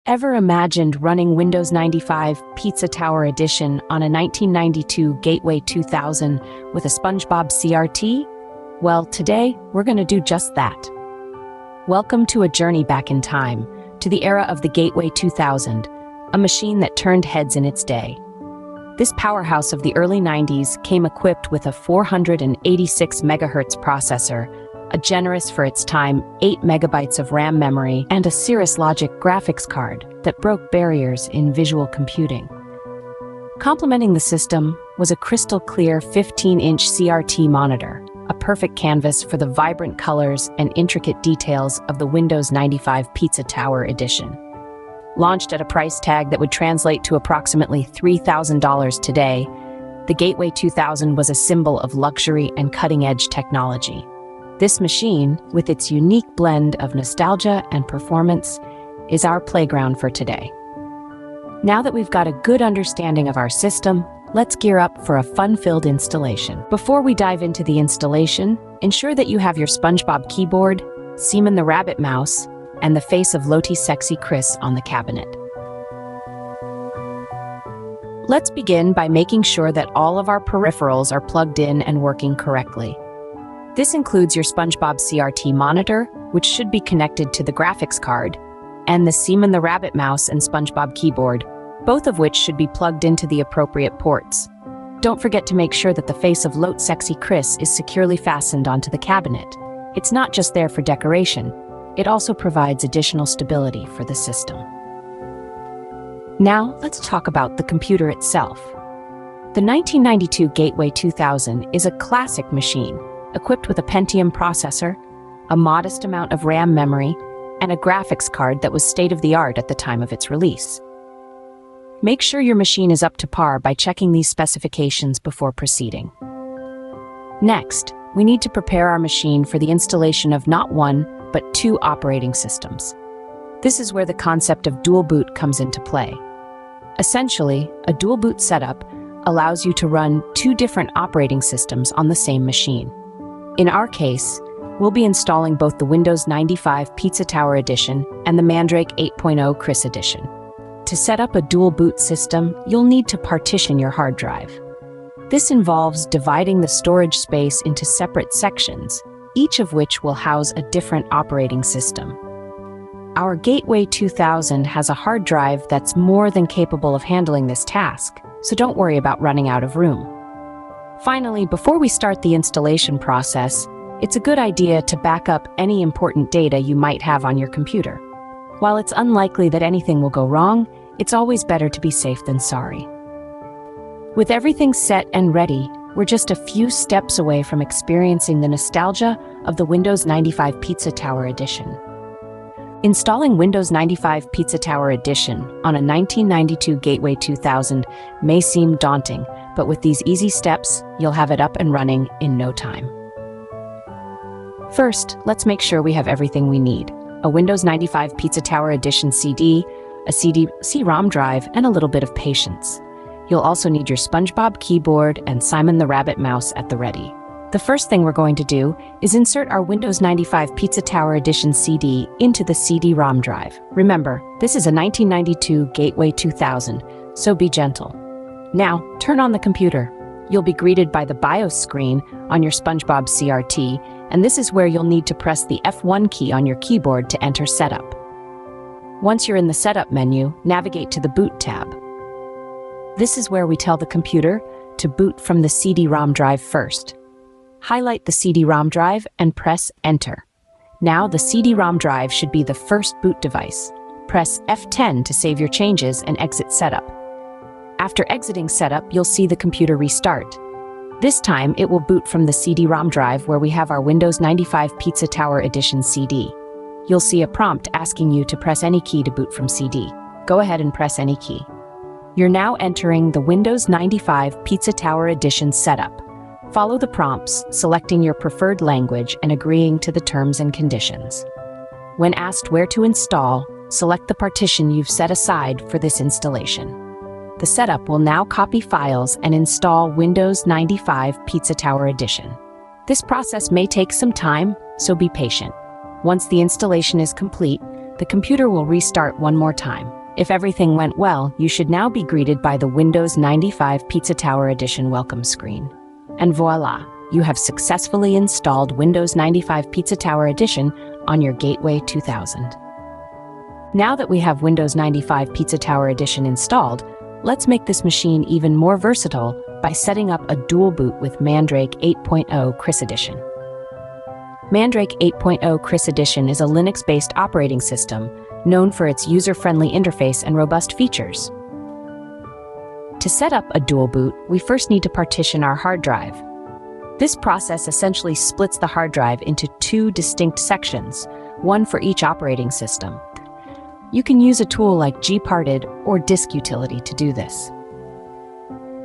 Ever imagined running Windows 95 Pizza Tower Edition on a 1992 Gateway 2000 with a SpongeBob CRT? Well, today, we're going to do just that. Welcome to a journey back in time, to the era of the Gateway 2000, a machine that turned heads in its day. This powerhouse of the early 90s came equipped with a 486 MHz processor, a generous for its time 8 MB of RAM memory, and a Cirrus Logic graphics card that broke barriers in visual computing. Complementing the system was a crystal-clear 15-inch CRT monitor, a perfect canvas for the vibrant colors and intricate details of the Windows 95 Pizza Tower Edition. Launched at a price tag that would translate to approximately $3,000 today, the Gateway 2000 was a symbol of luxury and cutting-edge technology. This machine, with its unique blend of nostalgia and performance, is our playground for today. Now that we've got a good understanding of our system, let's gear up for a fun-filled installation. Before we dive into the installation, ensure that you have your SpongeBob keyboard, Seaman the Rabbit mouse, and the face of Loti Sexy Chris on the cabinet. Let's begin by making sure that all of our peripherals are plugged in and working correctly. This includes your SpongeBob CRT monitor, which should be connected to the graphics card, and the Seaman the Rabbit mouse and SpongeBob keyboard, both of which should be plugged into the appropriate ports. Don't forget to make sure that the face of Loti Sexy Chris is securely fastened onto the cabinet. It's not just there for decoration, it also provides additional stability for the system. Now, let's talk about the computer itself. The 1992 Gateway 2000 is a classic machine, equipped with a Pentium processor, a modest amount of RAM memory, and a graphics card that was state-of-the-art at the time of its release. Make sure your machine is up to par by checking these specifications before proceeding. Next, we need to prepare our machine for the installation of not one, but two operating systems. This is where the concept of dual boot comes into play. Essentially, a dual boot setup allows you to run two different operating systems on the same machine. In our case, we'll be installing both the Windows 95 Pizza Tower Edition and the Mandrake 8.0 Chris Edition. To set up a dual boot system, you'll need to partition your hard drive. This involves dividing the storage space into separate sections, each of which will house a different operating system. Our Gateway 2000 has a hard drive that's more than capable of handling this task, so don't worry about running out of room. Finally, before we start the installation process, it's a good idea to back up any important data you might have on your computer. While it's unlikely that anything will go wrong, it's always better to be safe than sorry. With everything set and ready, we're just a few steps away from experiencing the nostalgia of the Windows 95 Pizza Tower Edition. Installing Windows 95 Pizza Tower Edition on a 1992 Gateway 2000 may seem daunting, but with these easy steps, you'll have it up and running in no time. First, let's make sure we have everything we need: a Windows 95 Pizza Tower Edition CD, a CD-ROM drive, and a little bit of patience. You'll also need your SpongeBob keyboard and Seaman the Rabbit mouse at the ready. The first thing we're going to do is insert our Windows 95 Pizza Tower Edition CD into the CD-ROM drive. Remember, this is a 1992 Gateway 2000, so be gentle. Now, turn on the computer. You'll be greeted by the BIOS screen on your SpongeBob CRT, and this is where you'll need to press the F1 key on your keyboard to enter Setup. Once you're in the Setup menu, navigate to the Boot tab. This is where we tell the computer to boot from the CD-ROM drive first. Highlight the CD-ROM drive and press Enter. Now the CD-ROM drive should be the first boot device. Press F10 to save your changes and exit Setup. After exiting Setup, you'll see the computer restart. This time, it will boot from the CD-ROM drive where we have our Windows 95 Pizza Tower Edition CD. You'll see a prompt asking you to press any key to boot from CD. Go ahead and press any key. You're now entering the Windows 95 Pizza Tower Edition setup. Follow the prompts, selecting your preferred language and agreeing to the terms and conditions. When asked where to install, select the partition you've set aside for this installation. The setup will now copy files and install Windows 95 Pizza Tower Edition. This process may take some time, so be patient. Once the installation is complete, the computer will restart one more time. If everything went well, you should now be greeted by the Windows 95 Pizza Tower Edition welcome screen. And voila, you have successfully installed Windows 95 Pizza Tower Edition on your Gateway 2000. Now that we have Windows 95 Pizza Tower Edition installed, let's make this machine even more versatile by setting up a dual boot with Mandrake 8.0 Chris Edition. Mandrake 8.0 Chris Edition is a Linux-based operating system known for its user-friendly interface and robust features. To set up a dual boot, we first need to partition our hard drive. This process essentially splits the hard drive into two distinct sections, one for each operating system. You can use a tool like gparted or disk utility to do this.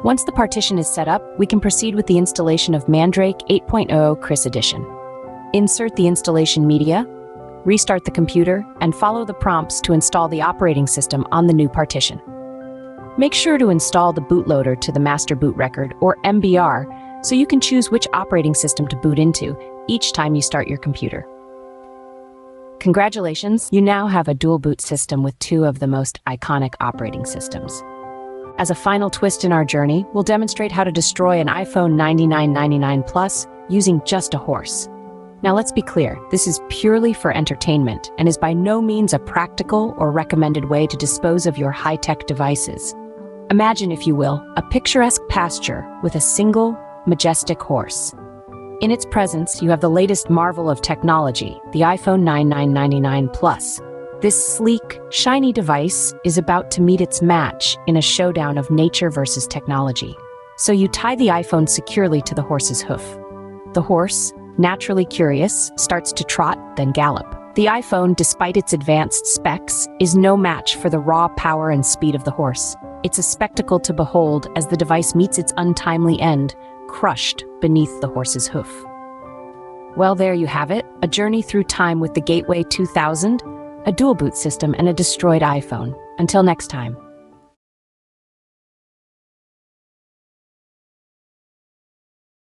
Once the partition is set up, we can proceed with the installation of Mandrake 8.0 Chris Edition. Insert the installation media, restart the computer, and follow the prompts to install the operating system on the new partition. Make sure to install the bootloader to the master boot record, or MBR, so you can choose which operating system to boot into each time you start your computer. Congratulations, you now have a dual boot system with two of the most iconic operating systems. As a final twist in our journey, we'll demonstrate how to destroy an iPhone 9999 Plus using just a horse. Now let's be clear, this is purely for entertainment and is by no means a practical or recommended way to dispose of your high-tech devices. Imagine, if you will, a picturesque pasture with a single, majestic horse. In its presence, you have the latest marvel of technology, the iPhone 9999 Plus. This sleek, shiny device is about to meet its match in a showdown of nature versus technology. So you tie the iPhone securely to the horse's hoof. The horse, naturally curious, starts to trot, then gallop. The iPhone, despite its advanced specs, is no match for the raw power and speed of the horse. It's a spectacle to behold as the device meets its untimely end, crushed beneath the horse's hoof. Well, there you have it, a journey through time with the Gateway 2000, a dual boot system, and a destroyed iPhone. Until next time.